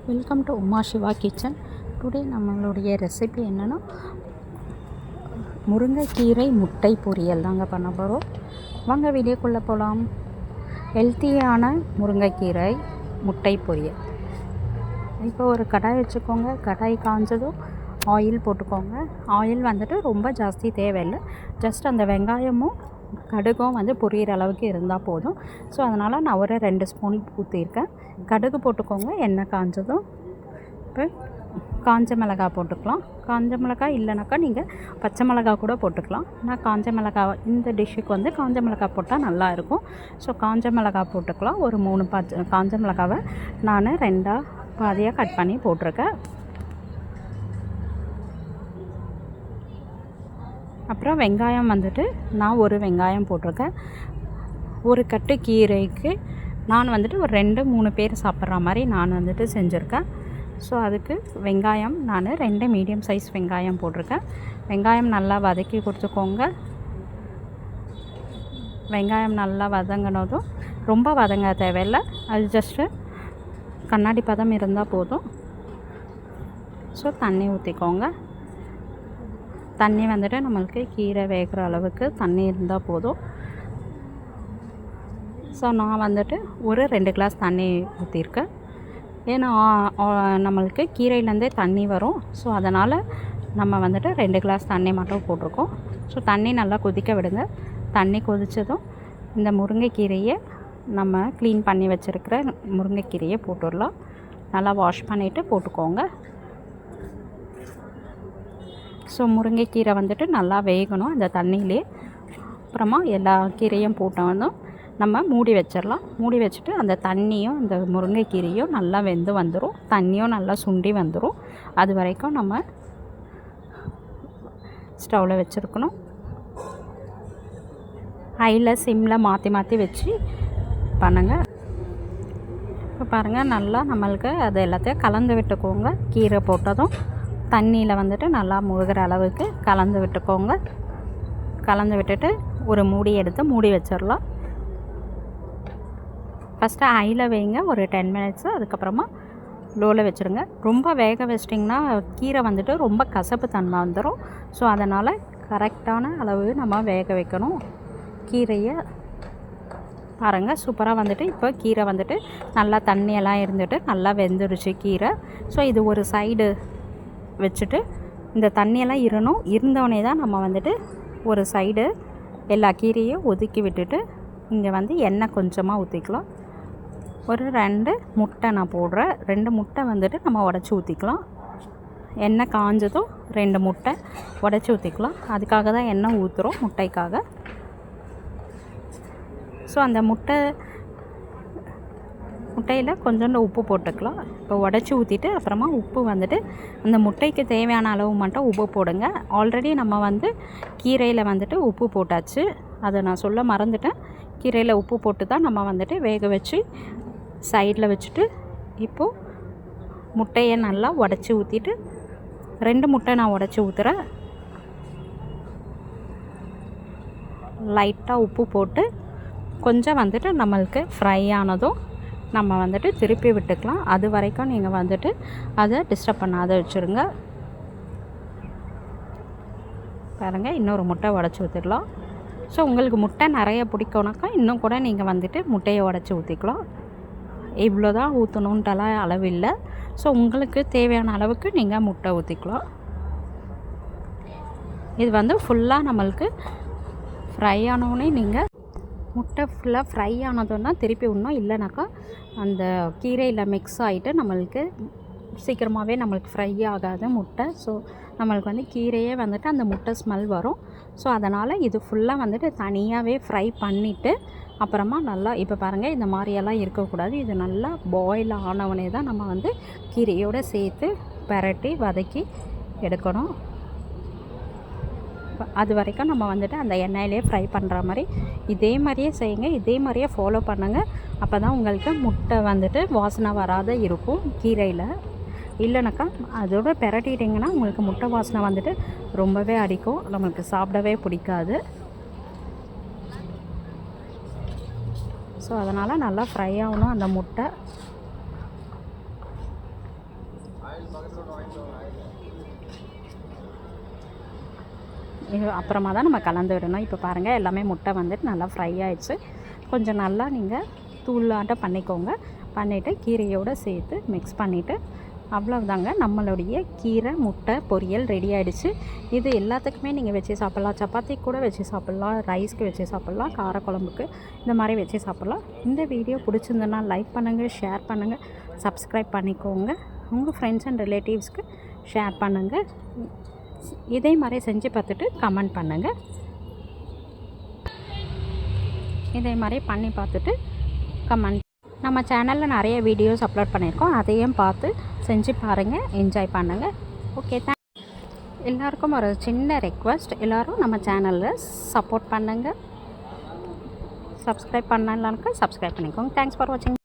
Welcome to Uma Siva kitchen. Today நம்மளுடைய recipe என்னென்னா முருங்கைக்கீரை முட்டை பொரியல் தாங்க பண்ண போகிறோம். வாங்க வீடியோக்குள்ளே போகலாம். ஹெல்த்தியான முருங்கைக்கீரை முட்டை பொரியல். இப்போ ஒரு கடாய் வச்சுக்கோங்க. கடாய் காஞ்சதும் ஆயில் போட்டுக்கோங்க. ஆயில் வந்துட்டு ரொம்ப ஜாஸ்தி தேவையில்லை. ஜஸ்ட் அந்த வெங்காயமும் கடுகும் பொரியிற அளவுக்கு இருந்தால் போதும். ஸோ அதனால் நான் ஒரு 2 ஸ்பூன் ஊற்றிருக்கேன். கடுகு போட்டுக்கோங்க. எண்ணெய் காஞ்சதும் இப்போ காஞ்ச மிளகாய் போட்டுக்கலாம். காஞ்ச மிளகாய் இல்லைனாக்கா நீங்கள் பச்சை மிளகாய் கூட போட்டுக்கலாம். நான் காஞ்ச மிளகாய் இந்த டிஷ்ஷுக்கு காஞ்ச மிளகாய் போட்டால் நல்லாயிருக்கும். ஸோ காஞ்ச மிளகாய் போட்டுக்கலாம். ஒரு 3 காஞ்ச மிளகாவை நான் 2 பாதியாக கட் பண்ணி போட்டிருக்கேன். அப்புறம் வெங்காயம் நான் ஒரு வெங்காயம் போட்டிருக்கேன். ஒரு கட்டு கீரைக்கு நான் ஒரு 2-3 பேர் சாப்பிட்ற மாதிரி நான் செஞ்சுருக்கேன். ஸோ அதுக்கு வெங்காயம் நான் 2 மீடியம் சைஸ் வெங்காயம் போட்டிருக்கேன். வெங்காயம் நல்லா வதக்கி கொடுத்துக்கோங்க. வெங்காயம் நல்லா வதங்கினதும் ரொம்ப வதங்க தேவையில்லை. அது ஜஸ்ட்டு கண்ணாடி பதம் இருந்தால் போதும். ஸோ தண்ணி ஊற்றிக்கோங்க. தண்ணி நம்மளுக்கு கீரை வேகிற அளவுக்கு தண்ணி இருந்தால் போதும். ஸோ நான் ஒரு 2 கிளாஸ் தண்ணி ஊற்றிருக்கேன். ஏன்னா நம்மளுக்கு கீரையிலேருந்தே தண்ணி வரும். ஸோ அதனால் நம்ம 2 கிளாஸ் தண்ணி மட்டும் போட்டிருக்கோம். ஸோ தண்ணி நல்லா கொதிக்க விடுங்க. தண்ணி கொதித்ததும் இந்த முருங்கைக்கீரையை நம்ம க்ளீன் பண்ணி வச்சுருக்கிற முருங்கைக்கீரையை போட்டுடலாம். நல்லா வாஷ் பண்ணிவிட்டு போட்டுக்கோங்க. ஸோ முருங்கைக்கீரை நல்லா வேகணும் அந்த தண்ணியிலே. அப்புறமா எல்லா கீரையும் போட்டோம் நம்ம மூடி வச்சிடலாம். மூடி வச்சுட்டு அந்த தண்ணியும் அந்த முருங்கைக்கீரையும் நல்லா வெந்து வந்துடும். தண்ணியும் நல்லா சுண்டி வந்துடும். அது வரைக்கும் நம்ம ஸ்டவ்வில் வச்சுருக்கணும். ஹையில் சிம்மில் மாற்றி மாற்றி வச்சு பண்ணுங்கள். இப்போ பாருங்கள், நல்லா நம்மளுக்கு அது எல்லாத்தையும் கலந்து விட்டுக்கோங்க. கீரை போட்டதும் தண்ணியில் நல்லா முழுகிற அளவுக்கு கலந்து விட்டுக்கோங்க. கலந்து விட்டுட்டு ஒரு மூடி எடுத்து மூடி வச்சிடலாம். ஃபஸ்ட்டு ஹையில் வைங்க ஒரு 10 மினிட்ஸு. அதுக்கப்புறமா லோவில் வச்சுருங்க. ரொம்ப வேக வச்சிட்டிங்கன்னா கீரை ரொம்ப கசப்பு தன்மை வந்துடும். ஸோ அதனால் கரெக்டான அளவு நம்ம வேக வைக்கணும் கீரையை. பாருங்கள், சூப்பராக இப்போ கீரை நல்லா தண்ணியெல்லாம் இருந்துட்டு நல்லா வெந்துடுச்சு கீரை. ஸோ இது ஒரு சைடு வச்சுட்டு இந்த தண்ணியெல்லாம் இருந்தோடனே தான் நம்ம ஒரு சைடு எல்லா கீரையும் ஒதுக்கி விட்டுட்டு இங்கே எண்ணெய் கொஞ்சமாக ஊற்றிக்கலாம். ஒரு 2 முட்டை நான் போடுறேன். 2 முட்டை நம்ம உடச்சி ஊற்றிக்கலாம். எண்ணெய் காஞ்சதும் 2 முட்டை உடச்சி ஊற்றிக்கலாம். அதுக்காக தான் எண்ணெய் ஊற்றுறோம், முட்டைக்காக. ஸோ அந்த முட்டையில் கொஞ்சோண்டு உப்பு போட்டுக்கலாம். இப்போ உடச்சி ஊற்றிட்டு அப்புறமா உப்பு அந்த முட்டைக்கு தேவையான அளவு மட்டும் உப்பு போடுங்க. ஆல்ரெடி நம்ம கீரையில் உப்பு போட்டாச்சு. அதை நான் சொல்ல மறந்துட்டேன். கீரையில் உப்பு போட்டு தான் நம்ம வேக வச்சு சைடில் வச்சுட்டு இப்போது முட்டையை நல்லா உடச்சி ஊற்றிட்டு 2 முட்டை நான் உடச்சி ஊற்றுறேன். லைட்டாக உப்பு போட்டு கொஞ்சம் நம்மளுக்கு ஃப்ரை ஆனதும் நம்ம திருப்பி விட்டுக்கலாம். அது வரைக்கும் நீங்கள் அதை டிஸ்டர்ப் பண்ணாத வச்சுருங்க. பாருங்கள், இன்னொரு முட்டை உடச்சி ஊற்றிடலாம். ஸோ உங்களுக்கு முட்டை நிறைய பிடிக்கணுக்கா இன்னும் கூட நீங்கள் முட்டையை உடச்சி ஊற்றிக்கலாம். இவ்வளோ தான் ஊற்றணுன்ட்டெல்லாம் அளவு இல்லை. ஸோ உங்களுக்கு தேவையான அளவுக்கு நீங்கள் முட்டை ஊற்றிக்கலாம். இது ஃபுல்லாக நம்மளுக்கு ஃப்ரை ஆனோடனே நீங்கள் முட்டை ஃபுல்லாக ஃப்ரை ஆனதுன்னா திருப்பி விடணும். இல்லைனாக்கா அந்த கீரையில் மிக்ஸ் ஆகிட்டு நம்மளுக்கு சீக்கிரமாகவே நம்மளுக்கு ஃப்ரை ஆகாது முட்டை. ஸோ நம்மளுக்கு கீரையே அந்த முட்டை ஸ்மெல் வரும். ஸோ அதனால் இது ஃபுல்லாக தனியாகவே ஃப்ரை பண்ணிவிட்டு அப்புறமா நல்லா இப்போ பாருங்கள், இந்த மாதிரியெல்லாம் இருக்கக்கூடாது. இது நல்லா பாயில் ஆனவனே தான் நம்ம கீரையோடு சேர்த்து பரட்டி வதக்கி எடுக்கணும். அது வரைக்கும் நம்ம அந்த எண்ணெயிலே ஃப்ரை பண்ணுற மாதிரி இதே மாதிரியே செய்யுங்க. இதே மாதிரியே ஃபாலோ பண்ணுங்கள். அப்போ தான் உங்களுக்கு முட்டை வாசனை வராத இருக்கும் கீரையில். இல்லைனாக்கா அதோட பெரட்டிட்டிங்கன்னா உங்களுக்கு முட்டை வாசனை ரொம்பவே அடிக்கும். நம்மளுக்கு சாப்பிடவே பிடிக்காது. ஸோ அதனால் நல்லா ஃப்ரை ஆகணும் அந்த முட்டை. அப்புறமா தான் நம்ம கலந்து விடணும். இப்போ பாருங்கள் எல்லாமே முட்டை வந்துட்டு நல்லா ஃப்ரை ஆகிடுச்சு. கொஞ்சம் நல்லா நீங்கள் தூளாட்டம் பண்ணிக்கோங்க. பண்ணிவிட்டு கீரையோடு சேர்த்து மிக்ஸ் பண்ணிவிட்டு அவ்வளோதாங்க, நம்மளுடைய கீரை முட்டை பொரியல் ரெடி ஆகிடுச்சு. இது எல்லாத்துக்குமே நீங்கள் வச்சு சாப்பிட்லாம். சப்பாத்தி கூட வச்சு சாப்பிட்லாம், ரைஸ்க்கு வச்சு சாப்பிட்லாம், காரக்குழம்புக்கு இந்த மாதிரி வச்சு சாப்பிட்லாம். இந்த வீடியோ பிடிச்சிருந்ததுன்னா லைக் பண்ணுங்கள், ஷேர் பண்ணுங்கள், சப்ஸ்கிரைப் பண்ணிக்கோங்க. உங்கள் ஃப்ரெண்ட்ஸ் அண்ட் ரிலேட்டிவ்ஸ்க்கு ஷேர் பண்ணுங்கள். இதே மாதிரி செஞ்சு பார்த்துட்டு கமெண்ட் பண்ணுங்கள். இதே மாதிரி பண்ணி பார்த்துட்டு கமெண்ட். நம்ம சேனலில் நிறைய வீடியோஸ் அப்லோட் பண்ணியிருக்கோம், அதையும் பார்த்து செஞ்சு பாருங்கள், என்ஜாய் பண்ணுங்கள். ஓகே, எல்லாருக்கும் ஒரு சின்ன ரெக்வஸ்ட், எல்லோரும் நம்ம சேனலில் சப்போர்ட் பண்ணுங்கள். சப்ஸ்கிரைப் பண்ணலான்னு சப்ஸ்கிரைப் பண்ணிக்கோங்க. தேங்க்ஸ் ஃபார் வாட்சிங்.